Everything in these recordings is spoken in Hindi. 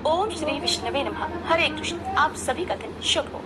ओम श्री विष्णवे नमः। हरे कृष्ण। आप सभी का दिन शुभ हो।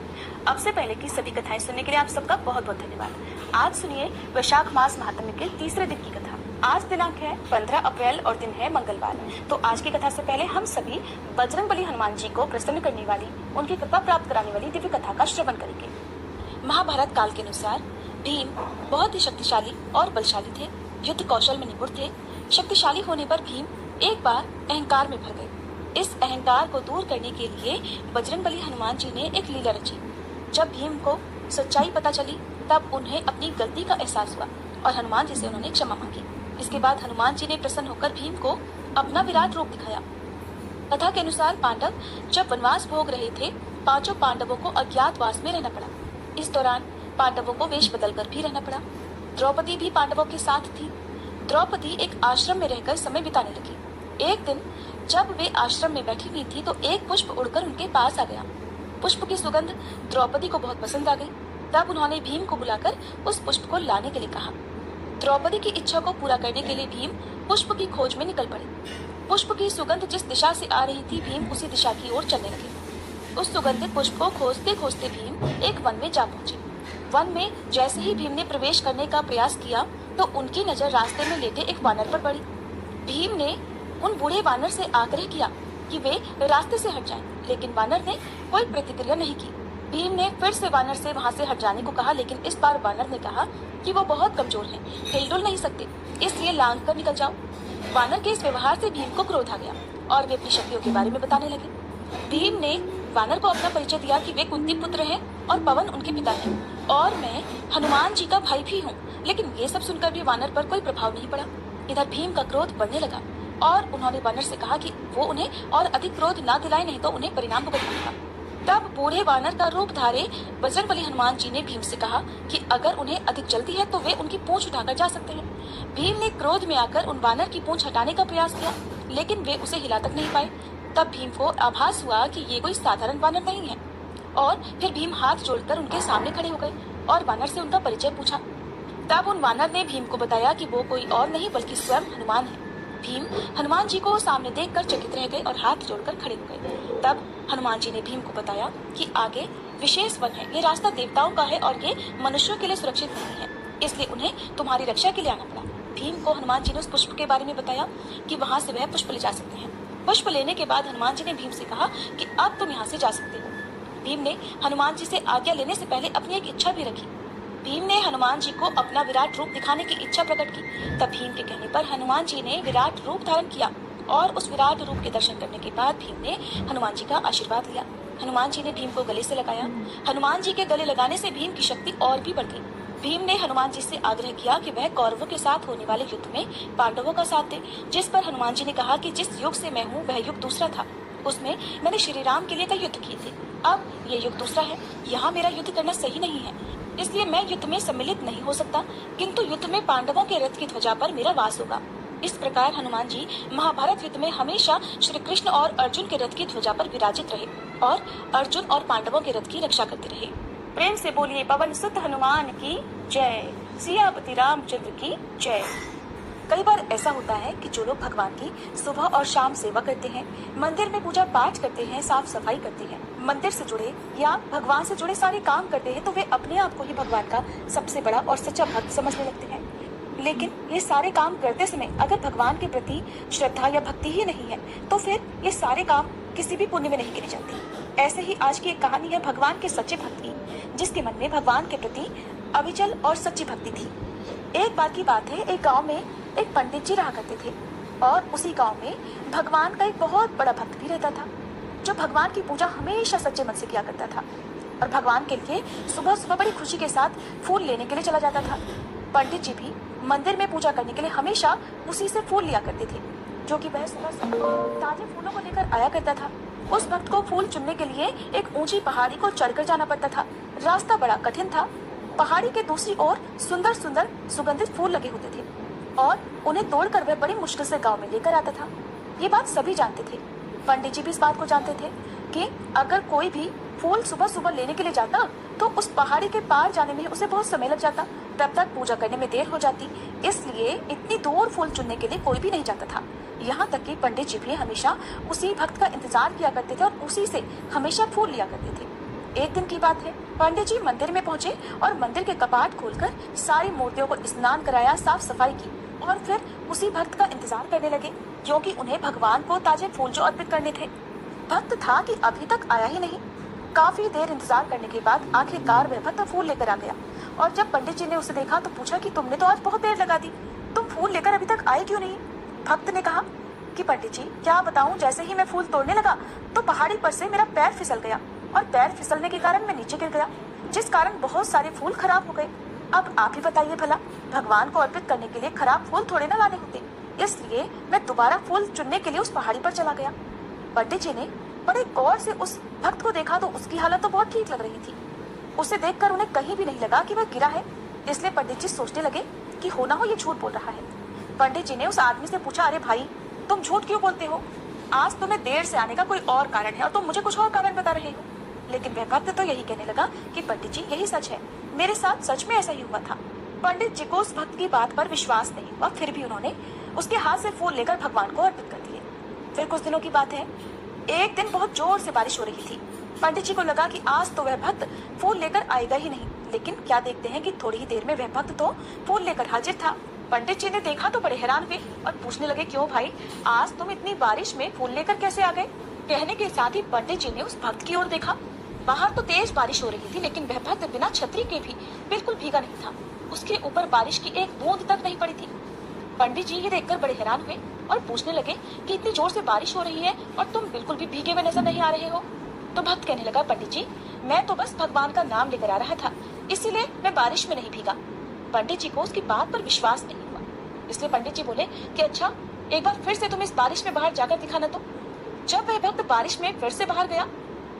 अब से पहले की सभी कथाएं सुनने के लिए आप सबका बहुत बहुत धन्यवाद। आज सुनिए वैशाख मास महात्म्य के तीसरे दिन की कथा। आज दिनांक है 15 अप्रैल और दिन है मंगलवार। तो आज की कथा से पहले हम सभी बजरंगबली हनुमान जी को प्रसन्न करने वाली, उनकी कृपा प्राप्त कराने वाली दिव्य कथा का श्रवण करेंगे। महाभारत काल के अनुसार भीम बहुत ही शक्तिशाली और बलशाली थे। युद्ध कौशल में निपुण थे। शक्तिशाली होने पर भीम एक बार अहंकार में भर गए। इस अहंकार को दूर करने के लिए बजरंगबली हनुमान जी ने एक लीला रची। जब भीम को सच्चाई पता चली तब उन्हें अपनी गलती का एहसास हुआ और हनुमान जी से उन्होंने क्षमा मांगी। इसके बाद हनुमान जी ने प्रसन्न होकर भीम को अपना विराट रूप दिखाया। कथा के अनुसार पांडव जब वनवास भोग रहे थे, पांचों पांडवों को अज्ञातवास में रहना पड़ा। इस दौरान पांडवों को वेश बदलकर भी रहना पड़ा। द्रौपदी भी पांडवों के साथ थी। द्रौपदी एक आश्रम में रहकर समय बिताने लगी। एक दिन जब वे आश्रम में बैठी हुई थी तो एक पुष्प उड़कर उनके पास आ गया। पुष्प की सुगंध द्रौपदी को बहुत पसंद आ गई। तब उन्होंने भीम को बुलाकर उस पुष्प को लाने के लिए कहा। द्रौपदी की इच्छा को पूरा करने के लिए भीम पुष्प की खोज में निकल पड़े। पुष्प की सुगंध जिस दिशा से आ रही थी, भीम उसी दिशा की ओर चलने लगे। उस सुगंधित पुष्प को खोजते खोजते भीम एक वन में जा पहुंचे। वन में जैसे ही भीम ने प्रवेश करने का प्रयास किया तो उनकी नजर रास्ते में लेटे एक वानर पर पड़ी। भीम ने उन बूढ़े वानर से आग्रह किया कि वे रास्ते से हट जाएं, लेकिन वानर ने कोई प्रतिक्रिया नहीं की। भीम ने फिर से वानर से वहां से हट जाने को कहा, लेकिन इस बार वानर ने कहा कि वो बहुत कमजोर हैं, हिलडुल नहीं सकते, इसलिए लांग कर निकल जाओ। वानर के इस व्यवहार से भीम को क्रोध आ गया और वे अपनी शक्तियों के बारे में बताने लगे। भीम ने वानर को अपना परिचय दिया कि वे कुंती पुत्र हैं और पवन उनके पिता हैं और मैं हनुमान जी का भाई भी हूँ। लेकिन ये सब सुनकर भी वानर पर कोई प्रभाव नहीं पड़ा। इधर भीम का क्रोध बढ़ने लगा और उन्होंने वानर से कहा कि वो उन्हें और अधिक क्रोध ना दिलाए, नहीं तो उन्हें परिणाम भुगतना होगा। तब बूढ़े वानर का रूप धारे बजरंगबली हनुमान जी ने भीम से कहा कि अगर उन्हें अधिक जल्दी है तो वे उनकी पूंछ उठाकर जा सकते हैं। भीम ने क्रोध में आकर उन वानर की पूंछ हटाने का प्रयास किया, लेकिन वे उसे हिला तक नहीं पाए। तब भीम को आभास हुआ कि ये कोई साधारण वानर नहीं है और फिर भीम हाथ जोड़कर उनके सामने खड़े हो गए और वानर से उनका परिचय पूछा। तब उन वानर ने भीम को बताया कि वो कोई और नहीं बल्कि स्वयं हनुमान है। भीम हनुमान जी को सामने देखकर चकित रह गए और हाथ जोड़कर खड़े हो गए। तब हनुमान जी ने भीम को बताया कि आगे विशेष वन है, ये रास्ता देवताओं का है और ये मनुष्यों के लिए सुरक्षित नहीं है, इसलिए उन्हें तुम्हारी रक्षा के लिए आना पड़ा। भीम को हनुमान जी ने उस पुष्प के बारे में बताया कि वहाँ से वह पुष्प ले जा सकते हैं। पुष्प लेने के बाद हनुमान जी ने भीम से कहा कि अब तुम यहाँ से जा सकते हो। भीम ने हनुमान जी से आज्ञा लेने से पहले अपनी एक इच्छा भी रखी। भीम ने हनुमान जी को अपना विराट रूप दिखाने की इच्छा प्रकट की। तब भीम के कहने पर हनुमान जी ने विराट रूप धारण किया और उस विराट रूप के दर्शन करने के बाद भीम ने हनुमान जी का आशीर्वाद लिया। हनुमान जी ने भीम को गले से लगाया। हनुमान जी के गले लगाने से भीम की शक्ति और भी बढ़ गई। भीम ने हनुमान जी से आग्रह किया कि वह कौरवों के साथ होने वाले युद्ध में पांडवों का साथ दे, जिस पर हनुमान जी ने कहा कि जिस युग से मैं हूँ वह युग दूसरा था, उसमें मैंने श्री राम के लिए कई युद्ध किए थे। अब ये युग दूसरा है, यहाँ मेरा युद्ध करना सही नहीं है, इसलिए मैं युद्ध में सम्मिलित नहीं हो सकता, किंतु युद्ध में पांडवों के रथ की ध्वजा पर मेरा वास होगा। इस प्रकार हनुमान जी महाभारत युद्ध में हमेशा श्री कृष्ण और अर्जुन के रथ की ध्वजा पर विराजित रहे और अर्जुन और पांडवों के रथ की रक्षा करते रहे। प्रेम से बोलिए पवन सुत हनुमान की जय, सियापति रामचंद्र की जय। कई बार ऐसा होता है कि जो लोग भगवान की सुबह और शाम सेवा करते हैं, मंदिर में पूजा पाठ करते हैं, साफ सफाई करते हैं, मंदिर से जुड़े या भगवान से जुड़े सारे काम करते हैं, तो वे अपने आप को ही भगवान का सबसे बड़ा और सच्चा भक्त समझने लगते हैं। लेकिन ये सारे काम करते समय अगर भगवान के प्रति श्रद्धा या भक्ति ही नहीं है तो फिर ये सारे काम किसी भी पुण्य में नहीं गिने जाते। ऐसे ही आज की एक कहानी है भगवान के सच्चे भक्त की, जिसके मन में भगवान के प्रति अविचल और सच्ची भक्ति थी। एक बार की बात है, एक गाँव में एक पंडित जी रहा करते थे और उसी गांव में भगवान का एक बहुत बड़ा भक्त भी रहता था, जो भगवान की पूजा हमेशा सच्चे मन से किया करता था और भगवान के लिए सुबह सुबह बड़ी खुशी के साथ फूल लेने के लिए चला जाता था। पंडित जी भी मंदिर में पूजा करने के लिए हमेशा उसी से फूल लिया करते थे, जो कि वह सुबह सुबह ताजे फूलों को लेकर आया करता था। उस भक्त को फूल चुनने के लिए एक ऊंची पहाड़ी को चढ़कर जाना पड़ता था। रास्ता बड़ा कठिन था। पहाड़ी के दूसरी ओर सुंदर सुंदर सुगंधित फूल लगे होते थे और उन्हें तोड़कर वह बड़ी मुश्किल से गांव में लेकर आता था। ये बात सभी जानते थे। पंडित जी भी इस बात को जानते थे कि अगर कोई भी फूल सुबह सुबह लेने के लिए जाता तो उस पहाड़ी के पार जाने में उसे बहुत समय लग जाता तब तक पूजा करने में देर हो जाती, इसलिए इतनी दूर फूल चुनने के लिए कोई भी नहीं जाता था। यहाँ तक कि पंडित जी भी हमेशा उसी भक्त का इंतजार किया करते थे और उसी से हमेशा फूल लिया करते थे। एक दिन की बात है, पंडित जी मंदिर में पहुंचे और मंदिर के कपाट खोलकर सारी मूर्तियों को स्नान कराया, साफ सफाई की और फिर उसी भक्त का इंतजार करने लगे, क्योंकि उन्हें भगवान को ताजे फूल जो अर्पित करने थे। भक्त था कि अभी तक आया ही नहीं। काफी देर इंतजार करने के बाद आखिरकार वह भक्त फूल लेकर आ गया और जब पंडित जी ने उसे देखा तो पूछा कि तुमने तो आज बहुत देर लगा दी, तुम फूल लेकर अभी तक आए क्यों नहीं? भक्त ने कहा कि पंडित जी क्या बताऊं, जैसे ही मैं फूल तोड़ने लगा तो पहाड़ी पर से मेरा पैर फिसल गया और पैर फिसलने के कारण मैं नीचे गिर गया, जिस कारण बहुत सारे फूल खराब हो गए। अब आप ही बताइए भला, भगवान को अर्पित करने के लिए खराब फूल थोड़े ना लाने होते, इसलिए मैं दोबारा फूल चुनने के लिए उस पहाड़ी पर चला गया। पंडित जी ने बड़े गौर से उस भक्त को देखा तो उसकी हालत तो बहुत ठीक लग रही थी। उसे देखकर उन्हें कहीं भी नहीं लगा कि वह गिरा है, इसलिए पंडित जी सोचने लगे कि हो ना हो ये झूठ बोल रहा है। पंडित जी ने उस आदमी से पूछा, अरे भाई तुम झूठ क्यों बोलते हो? आज तुम्हें देर से आने का कोई और कारण है और तुम मुझे कुछ और कारण बता रहे हो। लेकिन वह भक्त तो यही कहने लगा कि पंडित जी यही सच है, मेरे साथ सच में ऐसा ही हुआ था। पंडित जी को उस भक्त की बात पर विश्वास नहीं हुआ, फिर भी उन्होंने उसके हाथ से फूल लेकर भगवान को अर्पित कर दिए। फिर कुछ दिनों की बात है, एक दिन बहुत जोर से बारिश हो रही थी। पंडित जी को लगा कि आज तो वह भक्त फूल लेकर आएगा ही नहीं, लेकिन क्या देखते हैं कि थोड़ी ही देर में वह भक्त तो फूल लेकर हाजिर था। पंडित जी ने देखा तो बड़े हैरान हुए और पूछने लगे, क्यों भाई, आज तुम इतनी बारिश में फूल लेकर कैसे आ गए? कहने के साथ ही पंडित जी ने उस भक्त की ओर देखा। बाहर तो तेज बारिश हो रही थी, लेकिन वह भक्त बिना छतरी के भी बिल्कुल भीगा नहीं था, उसके ऊपर बारिश की एक बूंद तक नहीं पड़ी थी। पंडित जी ये देखकर बड़े हैरान हुए और पूछने लगे कि इतनी जोर से बारिश हो रही है और तुम बिल्कुल भी भीगे हुए नजर नहीं आ रहे हो। तो भक्त कहने लगा, पंडित जी मैं तो बस भगवान का नाम लेकर आ रहा था, इसीलिए मैं बारिश में नहीं भीगा। पंडित जी को उसकी बात पर विश्वास नहीं हुआ, इसलिए पंडित जी बोले कि अच्छा एक बार फिर से तुम इस बारिश में बाहर जाकर दिखाना। तो जब वह भक्त बारिश में फिर से बाहर गया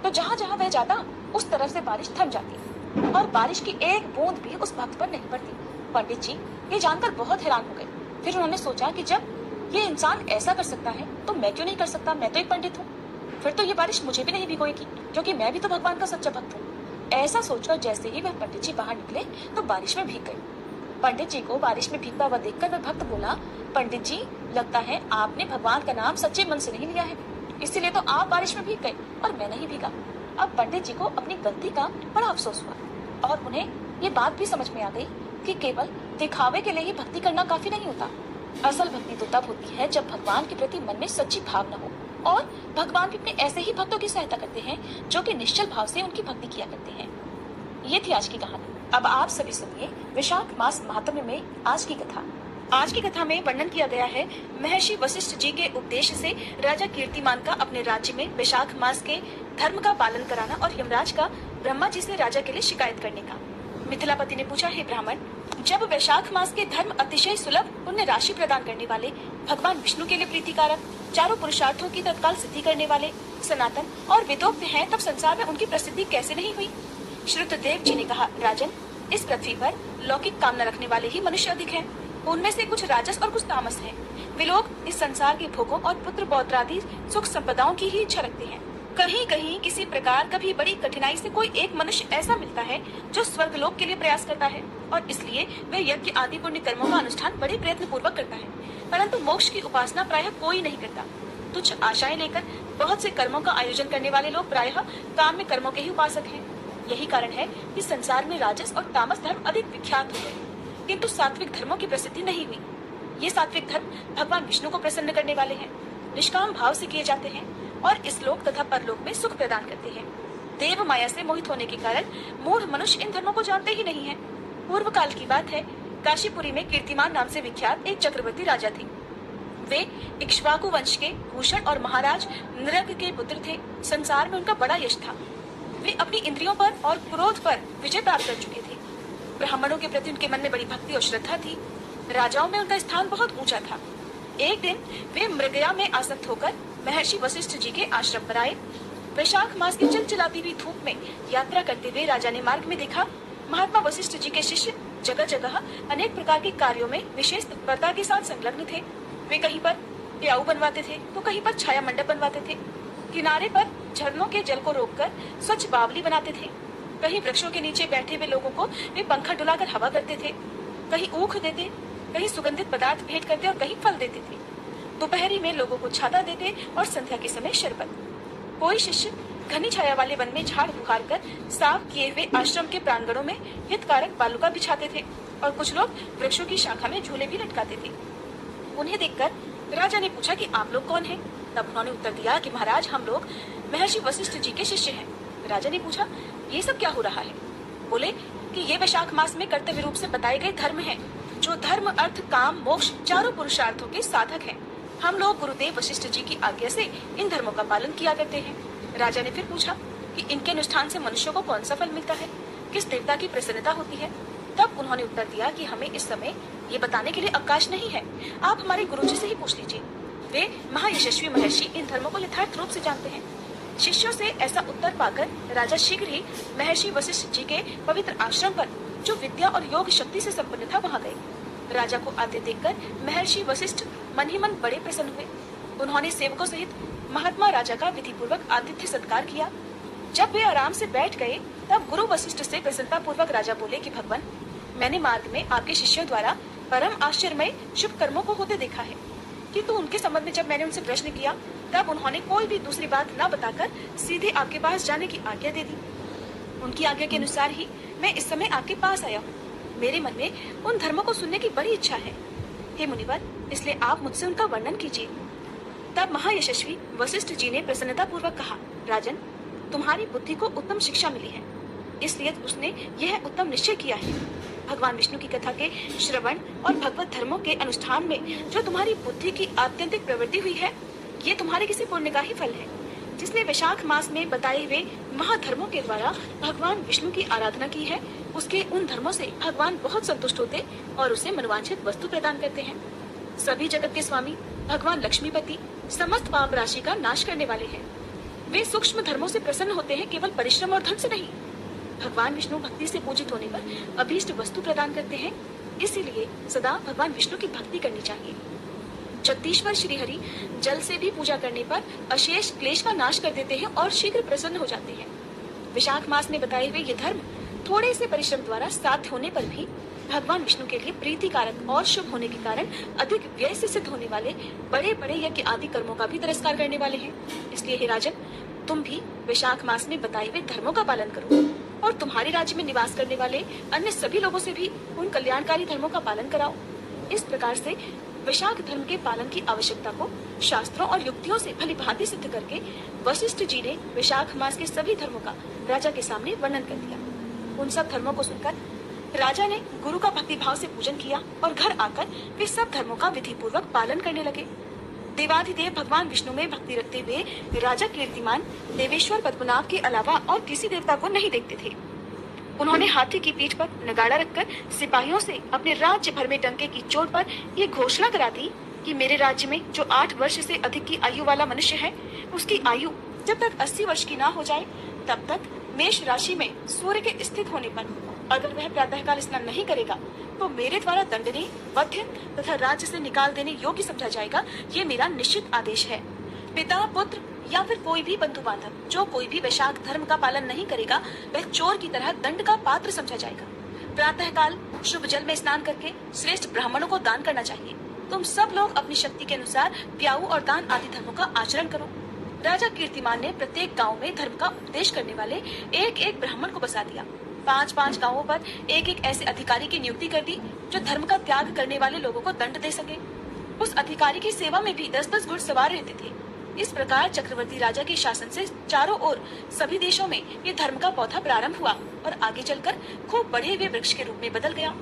तो जहाँ जहाँ वह जाता उस तरफ से बारिश थम जाती और बारिश की एक बूंद भी उस भक्त पर नहीं पड़ती। पंडित जी ये जानकर बहुत हैरान हो गए। फिर उन्होंने सोचा कि जब ये इंसान ऐसा कर सकता है तो मैं क्यों नहीं कर सकता, मैं तो एक पंडित हूँ, फिर तो ये बारिश मुझे भी नहीं भिगोएगी, क्योंकि मैं भी तो भगवान का सच्चा भक्त हूँ। ऐसा सोचकर जैसे ही वह पंडित जी बाहर निकले तो बारिश में भीग गए। पंडित जी को बारिश में भीगता हुआ देखकर वह भक्त बोला, पंडित जी लगता है आपने भगवान का नाम सच्चे मन से नहीं लिया है, इसीलिए तो आप बारिश में भीग गए और मैं नहीं भीगा। अब पंडित जी को अपनी गलती का बड़ा अफसोस हुआ और उन्हें ये बात भी समझ में आ गई कि केवल दिखावे के लिए ही भक्ति करना काफी नहीं होता। असल भक्ति तो तब होती है जब भगवान के प्रति मन में सच्ची भावना हो, और भगवान भी अपने ऐसे ही भक्तों की सहायता करते हैं जो कि निश्चल भाव से उनकी भक्ति किया करते हैं। ये थी आज की कहानी। अब आप सभी सुनिए वैशाख मास महात्म्य में आज की कथा। आज की कथा में वर्णन किया गया है महर्षि वशिष्ठ जी के उपदेश से राजा कीर्तिमान का अपने राज्य में वैशाख मास के धर्म का पालन कराना और यमराज का ब्रह्मा जी से राजा के लिए शिकायत करने का। मिथिलापति ने पूछा, हे ब्राह्मण, जब वैशाख मास के धर्म अतिशय सुलभ पुण्य राशि प्रदान करने वाले, भगवान विष्णु के लिए प्रीतिकारक, चारों पुरुषार्थों की तत्काल सिद्धि करने वाले, सनातन और वेदोक्त हैं, तब संसार में उनकी प्रसिद्धि कैसे नहीं हुई? श्रुतदेव जी ने कहा, राजन, इस पृथ्वी पर लौकिक कामना रखने वाले ही मनुष्य अधिक हैं। उनमें से कुछ राजस और कुछ तामस हैं। वे लोग इस संसार के भोगों और पुत्र पौत्र आदि सुख संपदाओं की ही इच्छा रखते हैं। कहीं कहीं किसी प्रकार कभी बड़ी कठिनाई से कोई एक मनुष्य ऐसा मिलता है जो स्वर्गलोक के लिए प्रयास करता है और इसलिए वह यज्ञ आदि पुण्य कर्मों का अनुष्ठान बड़े प्रयत्न पूर्वक करता है, परंतु मोक्ष की उपासना प्रायः कोई नहीं करता। तुच्छ आशाएं लेकर बहुत से कर्मों का आयोजन करने वाले लोग प्रायः काम में कर्मों के ही उपासक हैं। यही कारण है कि संसार में राजस और तामस धर्म अधिक विख्यात हो गए, किंतु सात्विक धर्मों की प्रसिद्धि नहीं हुई। ये सात्विक धर्म भगवान विष्णु को प्रसन्न करने वाले हैं, निष्काम भाव से किए जाते हैं और इस लोक तथा परलोक में सुख प्रदान करते हैं। देव माया से मोहित होने के कारण मूढ़ मनुष्य इन धर्मों को जानते ही नहीं है। पूर्व काल की बात है, काशीपुरी में कीर्तिमान नाम से विख्यात एक चक्रवर्ती राजा थे। वे इक्ष्वाकु वंश के भूषण और महाराज नृग के पुत्र थे। संसार में उनका बड़ा यश था। वे अपनी इंद्रियों पर और क्रोध पर विजय प्राप्त कर चुके थे। ब्राह्मणों के प्रति उनके मन में बड़ी भक्ति और श्रद्धा थी। राजाओं में उनका स्थान बहुत ऊंचा था। एक दिन वे मृगया में आसक्त होकर महर्षि वशिष्ठ जी के आश्रम पर आए। वैशाख मास की चिलचिलाती हुई धूप में यात्रा करते हुए राजा ने मार्ग में देखा महात्मा वशिष्ठ जी के शिष्य जगह जगह अनेक प्रकार के कार्यों में विशेष तत्परता के साथ संलग्न थे। वे कहीं पर प्याऊ बनवाते थे तो कहीं पर छाया मंडप बनवाते थे। किनारे पर झरनों के जल को रोककर स्वच्छ बावली बनाते थे। कहीं वृक्षों के नीचे बैठे हुए लोगों को वे पंखा डुलाकर हवा करते थे, कहीं ऊख देते, कहीं सुगंधित पदार्थ भेंट करते और कहीं फल देते थे। दोपहरी में लोगों को छाता देते और संध्या के समय शरबत। कोई शिष्य घनी छाया वाले वन में झाड़ बुखार कर साफ किए हुए आश्रम के प्रांगणों में हितकारक बालुका बिछाते थे और कुछ लोग वृक्षों की शाखा में झूले भी लटकाते थे। उन्हें देखकर राजा ने पूछा कि आप लोग कौन हैं? तब उन्होंने उत्तर दिया कि महाराज, हम लोग महर्षि वशिष्ठ जी के शिष्य हैं। राजा ने पूछा, ये सब क्या हो रहा है? बोले कि ये वैशाख मास में कर्तव्य रूप से बताए गए धर्म हैं, जो धर्म, अर्थ, काम, मोक्ष चारों पुरुषार्थों के साधक हैं। हम लोग गुरुदेव वशिष्ठ जी की आज्ञा से इन धर्मों का पालन किया करते हैं। राजा ने फिर पूछा कि इनके अनुष्ठान से मनुष्य को कौन सा फल मिलता है, किस देवता की प्रसन्नता होती है? तब उन्होंने उत्तर दिया कि हमें इस समय ये बताने के लिए अवकाश नहीं है, आप हमारे गुरुजी से ही पूछ लीजिए। वे महायशस्वी महर्षि इन धर्मों को यथार्थ रूप से जानते हैं। शिष्यों से ऐसा उत्तर पाकर राजा शीघ्र ही महर्षि वशिष्ठ जी के पवित्र आश्रम पर, जो विद्या और योग शक्ति से संपन्न था, वहाँ गए। राजा को आते देखकर महर्षि वशिष्ठ मन ही मन बड़े प्रसन्न हुए। उन्होंने सेवकों सहित महात्मा राजा का विधि पूर्वक आतिथ्य सत्कार किया। जब वे आराम से बैठ गए, तब गुरु वशिष्ठ से प्रसन्नता पूर्वक राजा बोले कि भगवान, मैंने मार्ग में आपके शिष्यों द्वारा परम आश्चर्यमय शुभ कर्मों को होते देखा है, किंतु उनके संबंध में जब मैंने उनसे प्रश्न किया, तब उन्होंने कोई भी दूसरी बात न बताकर सीधे आपके पास जाने की आज्ञा दे दी। उनकी आज्ञा के अनुसार ही मैं इस समय आपके पास आया हूँ। मेरे मन में उन धर्मों को सुनने की बड़ी इच्छा है, हे मुनिवर, इसलिए आप मुझसे उनका वर्णन कीजिए। तब महायशस्वी वशिष्ठ जी ने प्रसन्नता पूर्वक कहा, राजन, तुम्हारी बुद्धि को उत्तम शिक्षा मिली है, इसलिए उसने यह उत्तम निश्चय किया है। भगवान विष्णु की कथा के श्रवण और भगवत धर्मों के अनुष्ठान में जो तुम्हारी बुद्धि की आत्यंतिक प्रवृत्ति हुई है, ये तुम्हारे किसी पुण्य का ही फल है। जिसने वैशाख मास में बताए हुए महाधर्मों के द्वारा भगवान विष्णु की आराधना की है, उसके उन धर्मों से भगवान बहुत संतुष्ट होते और उसे मनोवांछित वस्तु प्रदान करते हैं। सभी जगत के स्वामी भगवान लक्ष्मीपति समस्त पाप राशि का नाश करने वाले हैं। वे सूक्ष्म धर्मों से प्रसन्न होते हैं, केवल परिश्रम और धन से नहीं। भगवान विष्णु भक्ति से पूजित होने पर अभीष्ट वस्तु प्रदान करते हैं, इसीलिए सदा भगवान विष्णु की भक्ति करनी चाहिए। जगदीश्वर श्री हरि जल से भी पूजा करने पर अशेष क्लेश का नाश कर देते हैं और शीघ्र प्रसन्न हो जाते हैं। वैशाख मास में बताए हुए ये धर्म थोड़े से परिश्रम द्वारा साध्य होने पर भी भगवान विष्णु के लिए प्रीतिकारक और शुभ होने के कारण अधिक व्यय से सिद्ध होने वाले बड़े बड़े यज्ञ आदि कर्मों का भी तिरस्कार करने वाले हैं। इसलिए हे राजन, तुम भी वैशाख मास में बताए हुए धर्मों का पालन करो और तुम्हारे राज्य में निवास करने वाले अन्य सभी लोगों से भी उन कल्याणकारी धर्मों का पालन कराओ। इस प्रकार से वैशाख धर्म के पालन की आवश्यकता को शास्त्रों और युक्तियों से भली भांति सिद्ध करके वशिष्ठ जी ने वैशाख मास के सभी धर्मों का राजा के सामने वर्णन कर दिया। उन सब धर्मों को सुनकर राजा ने गुरु का भक्ति भाव से पूजन किया और घर आकर वे सब धर्मों का विधि पूर्वक पालन करने लगे। देवाधिदेव भगवान विष्णु में भक्ति रखते हुए राजा कीर्तिमान देवेश्वर पद्मनाभ के अलावा और किसी देवता को नहीं देखते थे। उन्होंने हाथी की पीठ पर नगाड़ा रखकर सिपाहियों से अपने राज्य भर में डंके की चोट पर ये घोषणा करा दी कि मेरे राज्य में जो 8 वर्ष से अधिक की आयु वाला मनुष्य है, उसकी आयु जब तक 80 वर्ष की ना हो जाए, तब तक मेष राशि में सूर्य के स्थित होने पर अगर वह प्रातःकाल स्नान नहीं करेगा तो मेरे द्वारा दंडनीय, वध्य तथा राज्य से निकाल देने योग्य समझा जाएगा। ये मेरा निश्चित आदेश है। पिता, पुत्र या फिर कोई भी बंधु बांधव जो कोई भी वैशाख धर्म का पालन नहीं करेगा, वह चोर की तरह दंड का पात्र समझा जाएगा। प्रातःकाल शुभ जल में स्नान करके श्रेष्ठ ब्राह्मणों को दान करना चाहिए। तुम सब लोग अपनी शक्ति के अनुसार प्याऊ और दान आदि धर्मों का आचरण करो। राजा कीर्तिमान ने प्रत्येक गांव में धर्म का उपदेश करने वाले एक एक ब्राह्मण को बसा दिया। 5-5 गांवों पर एक एक ऐसे अधिकारी की नियुक्ति कर दी जो धर्म का त्याग करने वाले लोगों को दंड दे सके। उस अधिकारी की सेवा में भी 10-10 घुड़सवार रहते थे। इस प्रकार चक्रवर्ती राजा के शासन से चारों ओर सभी देशों में ये धर्म का पौधा प्रारंभ हुआ और आगे चलकर खूब बढ़े हुए वृक्ष के रूप में बदल गया।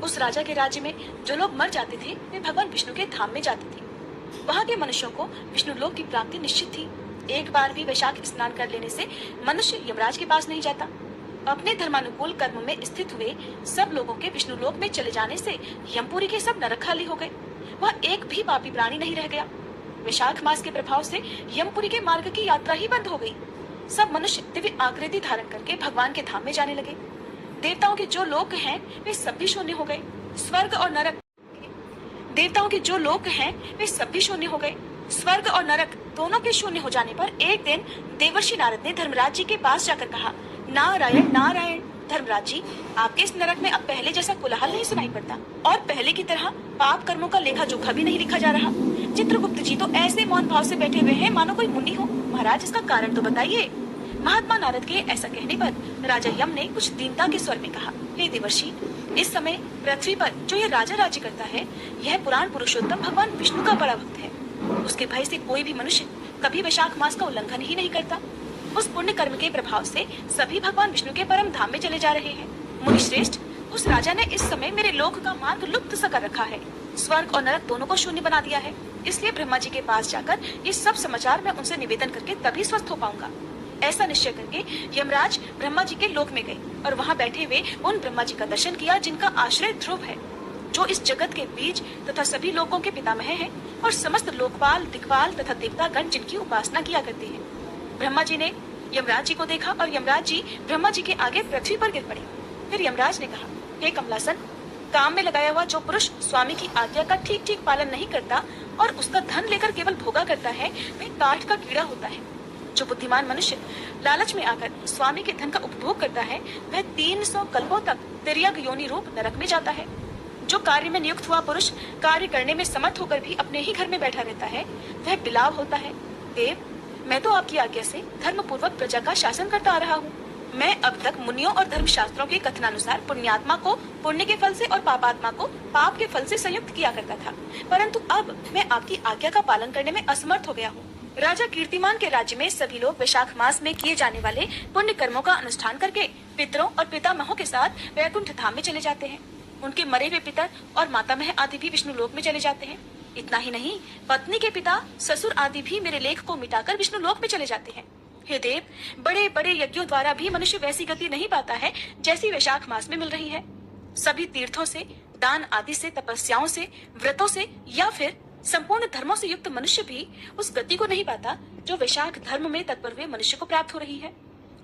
उस राजा के राज्य में जो लोग मर जाते थे, वे भगवान विष्णु के धाम में जाते थे। वहाँ के मनुष्यों को विष्णु लोक की प्राप्ति निश्चित थी। एक बार भी वैशाख स्नान कर लेने से मनुष्य यमराज के पास नहीं जाता। अपने धर्मानुकूल कर्म में स्थित हुए सब लोगों के विष्णु लोक में चले जाने से यमपुरी के सब नरक खाली हो गए। वह एक भी पापी प्राणी नहीं रह गया। वैशाख मास के प्रभाव से यमपुरी के मार्ग की यात्रा ही बंद हो गई। सब मनुष्य दिव्य आकृति धारण करके भगवान के धाम में जाने लगे। देवताओं के जो लोक हैं वे सब भी शून्य हो गए। स्वर्ग और नरक देवताओं के जो लोक हैं वे सब भी शून्य हो गए। स्वर्ग और नरक दोनों के शून्य हो जाने पर एक दिन देवर्षि नारद ने धर्मराज जी के पास जाकर कहा, नारायण नारायण। धर्मराज जी, आपके इस नरक में अब पहले जैसा कोलाहल नहीं सुनाई पड़ता और पहले की तरह पाप कर्मों का लेखा जोखा भी नहीं लिखा जा रहा। चित्रगुप्त जी तो ऐसे मौन भाव से बैठे हुए हैं मानो कोई मुनि हो। महाराज, इसका कारण तो बताइए। महात्मा नारद के ऐसा कहने पर राजा यम ने कुछ दीनता के स्वर में कहा, हे देवर्षि, इस समय पृथ्वी पर जो यह राजा राज्य करता है, यह पुराण पुरुषोत्तम भगवान विष्णु का बड़ा भक्त है। उसके भय से कोई भी मनुष्य कभी वैशाख मास का उल्लंघन ही नहीं करता। उस पुण्य कर्म के प्रभाव से सभी भगवान विष्णु के परम धाम में चले जा रहे हैं। मुनि श्रेष्ठ, उस राजा ने इस समय मेरे लोक का मार्ग लुप्त सा कर रखा है, स्वर्ग और नरक दोनों को शून्य बना दिया है। इसलिए ब्रह्मा जी के पास जाकर ये सब समाचार मैं उनसे निवेदन करके तभी स्वस्थ हो पाऊंगा। ऐसा निश्चय करके यमराज ब्रह्मा जी के लोक में गए और वहाँ बैठे हुए उन ब्रह्मा जी का दर्शन किया जिनका आश्रय ध्रुव है, जो इस जगत के बीज तथा सभी लोगों के पितामह हैं और समस्त लोकपाल, दिक्पाल तथा देवतागण जिनकी उपासना किया करते हैं। ब्रह्मा जी ने यमराज जी को देखा और यमराज जी ब्रह्मा जी के आगे पृथ्वी पर गिर पड़े। फिर यमराज ने कहा, हे कमलासन, काम में लगाया हुआ जो पुरुष स्वामी की आज्ञा का ठीक ठीक पालन नहीं करता और उसका धन लेकर केवल भोगा करता है, वह काठ का कीड़ा होता है। जो बुद्धिमान मनुष्य लालच में आकर स्वामी के धन का उपभोग करता है, वह 300 कल्पों तक तिर्यक योनि रूप नरक में जाता है। जो कार्य में नियुक्त हुआ पुरुष कार्य करने में समर्थ होकर भी अपने ही घर में बैठा रहता है, वह बिलाव होता है। देव, मैं तो आपकी आज्ञा से धर्म पूर्वक प्रजा का शासन करता आ रहा हूँ। मैं अब तक मुनियों और धर्म शास्त्रों के कथनानुसार पुण्यात्मा को पुण्य के फल से और पापात्मा को पाप के फल से संयुक्त किया करता था, परंतु अब मैं आपकी आज्ञा का पालन करने में असमर्थ हो गया हूँ। राजा कीर्तिमान के राज्य में सभी लोग वैशाख मास में किए जाने वाले पुण्य कर्मों का अनुष्ठान करके पितरों और पितामहों के साथ वैकुंठ धाम में चले जाते हैं। उनके मरे हुए पितर और मातामह आदि भी विष्णु लोक में चले जाते हैं। इतना ही नहीं, पत्नी के पिता, ससुर आदि भी मेरे लेख को मिटाकर विष्णु लोक में चले जाते हैं। हे देव, बड़े बड़े यज्ञों द्वारा भी मनुष्य वैसी गति नहीं पाता है जैसी वैशाख मास में मिल रही है। सभी तीर्थों से, दान आदि से, तपस्याओं से, व्रतों से या फिर संपूर्ण धर्मों से युक्त मनुष्य भी उस गति को नहीं पाता जो वैशाख धर्म में तत्पर हुए मनुष्य को प्राप्त हो रही है।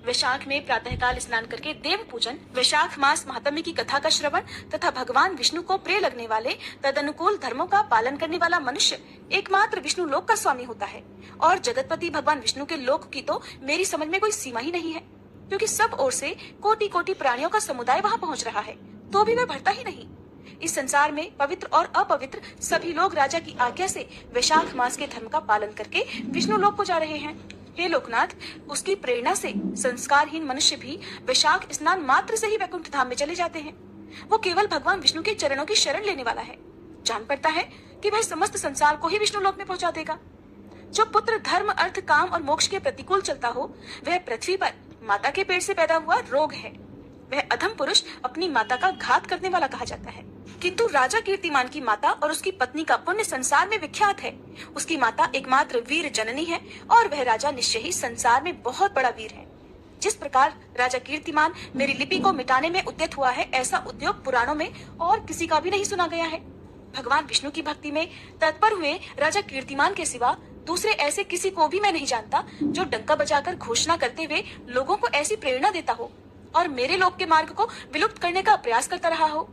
वैशाख में प्रातःकाल स्नान करके देव पूजन, वैशाख मास महात्म्य की कथा का श्रवण तथा भगवान विष्णु को प्रिय लगने वाले तदनुकूल धर्मों का पालन करने वाला मनुष्य एकमात्र विष्णु लोक का स्वामी होता है। और जगतपति भगवान विष्णु के लोक की तो मेरी समझ में कोई सीमा ही नहीं है, क्योंकि सब ओर से कोटि कोटि प्राणियों का समुदाय वहाँ पहुँच रहा है, तो भी वह भरता ही नहीं। इस संसार में पवित्र और अपवित्र सभी लोग राजा की आज्ञा से वैशाख मास के धर्म का पालन करके विष्णु लोक को जा रहे हैं। हे लोकनाथ, उसकी प्रेरणा से संस्कारहीन मनुष्य भी वैशाख स्नान मात्र से ही वैकुंठ धाम में चले जाते हैं। वो केवल भगवान विष्णु के चरणों की शरण लेने वाला है। जान पड़ता है कि वह समस्त संसार को ही विष्णु लोक में पहुंचा देगा। जो पुत्र धर्म, अर्थ, काम और मोक्ष के प्रतिकूल चलता हो, वह पृथ्वी पर माता के पेट से पैदा हुआ रोग है। वह अधम पुरुष अपनी माता का घात करने वाला कहा जाता है। किंतु राजा कीर्तिमान की माता और उसकी पत्नी का पुण्य संसार में विख्यात है। उसकी माता एकमात्र वीर जननी है और वह राजा निश्चय ही संसार में बहुत बड़ा वीर है। जिस प्रकार राजा कीर्तिमान मेरी लिपि को मिटाने में उद्यत हुआ है, ऐसा उद्योग पुराणों में और किसी का भी नहीं सुना गया है। भगवान विष्णु की भक्ति में तत्पर हुए राजा कीर्तिमान के सिवा दूसरे ऐसे किसी को भी मैं नहीं जानता जो डंका बजाकर घोषणा करते हुए लोगों को ऐसी प्रेरणा देता हो और मेरे लोक के मार्ग को विलुप्त करने का प्रयास करता रहा हो।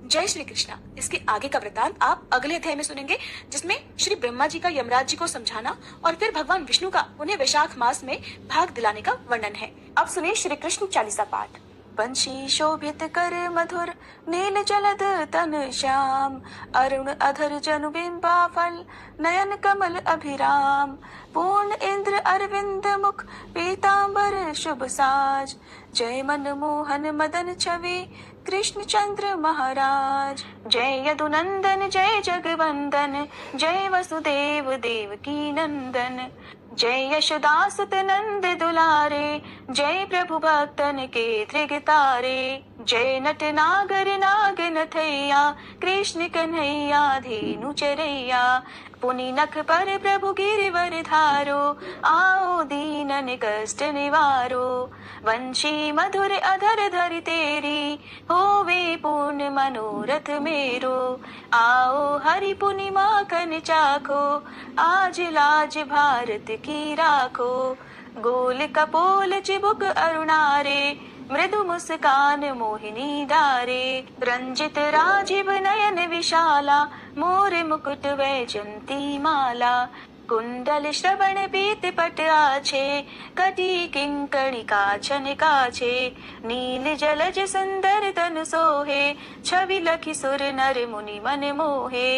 जय श्री कृष्णा। इसके आगे का वृतांत आप अगले अध्याय में सुनेंगे, जिसमें श्री ब्रह्मा जी का यमराज जी को समझाना और फिर भगवान विष्णु का उन्हें वैशाख मास में भाग दिलाने का वर्णन है। अब सुनिए श्री कृष्ण चालीसा पाठ। बंशी शोभित कर मधुर, नील जलद तन श्याम, अरुण अधर जनु बिंबा फल, नयन कमल अभिराम, पूर्ण इंद्र अरविंद मुख, पीतांबर शुभ साज, जय मन मोहन मदन छवि, कृष्ण चंद्र महाराज। जय यदुनंदन जय जगवंदन, जय वसुदेव देवकी नंदन, जय यशोदासुत नंद दुलारे, जय प्रभु भक्तन के त्रिगतारे, जय नट नागर नाग नथैया, कृष्ण कन्हैया धेनु चरैया, पुनि नख पर प्रभु गिरिवर धारो, आओ दीनन कष्ट निवारो, वंशी मधुर अधर धरि तेरी, होवे पूर्ण मनोरथ मेरो, आओ हरि पुनि माखन चाखो, आज लाज भारत की राखो, गोल कपोल चिबुक अरुणारे, मृदु मुस्कान मोहिनी दारे, रंजित राजीव नयन विशाला, मोर मुकुट वैजंती माला, कुंडल श्रवण पीत पट आछे, कटी किंकणिका छन काछे। नील जलज सुंदर तन सोहे, छवि लखी सुर नर मुनि मन मोहे।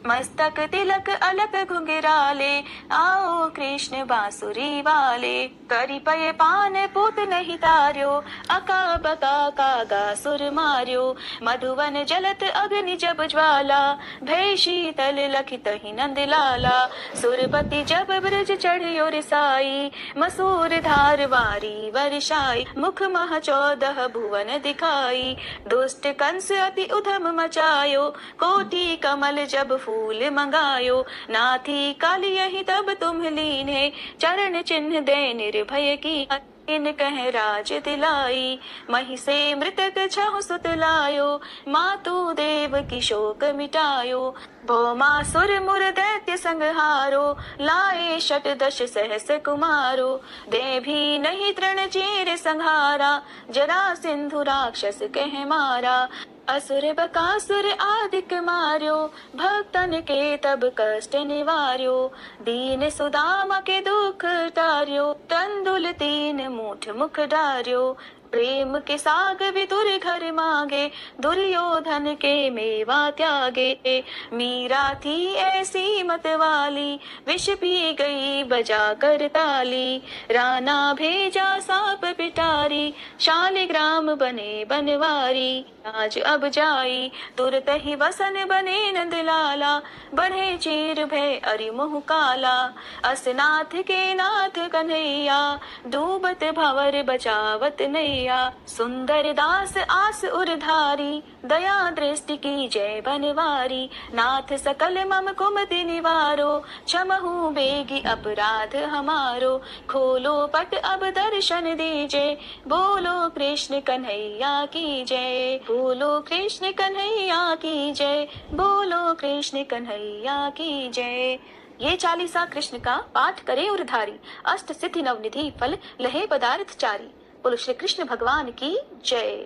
मस्तक तिलक अलक घुंघराले, आओ कृष्ण बांसुरी वाले। करी पय पान पूत नहीं तार्यो, अका बका कागा सुर मार्यो। मधुवन जलत अग्नि जब ज्वाला, भय शीतल लखित ही नंद लाला। सुरपति जब ब्रज चढ़ियो रिसाई, मसूर धार वारी वर्षाई। मुख मह 14 भुवन दिखाई, दुष्ट कंस अति उधम मचायो। कोटि कमल जब फूल मंगायो, नाथी काल यही तब तुम लीने। चरण चिन्ह दे निर्भय की, इन कह राज दिलाई। मही से मृतक छहु सुत लायो, मातु देव की शोक मिटायो। भौमासुर मुर दैत्य संहारो, लाए शत दश सहस कुमारो। दे भी नहीं तृण चीर संहारा, जरा सिंधु राक्षस कह मारा। असुर बकासुर आदिक मार्यो, भक्तन के तब कष्ट निवार्यो। दीन सुदामा के दुख टार्यो, तंदुल 3 मूठ मुख डार्यो। प्रेम के साग विदुर घर मांगे, दुर्योधन के मेवा त्यागे। मीरा थी ऐसी मत वाली, विष पी गई बजा कर ताली। राना भेजा सांप पिटारी, शालिग्राम बने बनवारी। आज अब जाई तुरत ही वसन बने नंद लाला, बढ़े चीर भय अरि मुह काला। असनाथ के नाथ कन्हैया, डूबत भंवर बचावत नैया। सुंदर दास आस उरधारी, दया दृष्टि की जय बनवारी। नाथ सकल मम कुमति निवारो, क्षमहु बेगी अपराध हमारो। खोलो पट अब दर्शन दीजे, बोलो कृष्ण कन्हैया की जय। बोलो कृष्ण कन्हैया की जय, बोलो कृष्ण कन्हैया की जय। ये चालीसा कृष्ण का पाठ करे उरधारी, अष्ट सिद्धि नवनिधि फल लहे पदार्थ चारी। बोलो श्री कृष्ण भगवान की जय।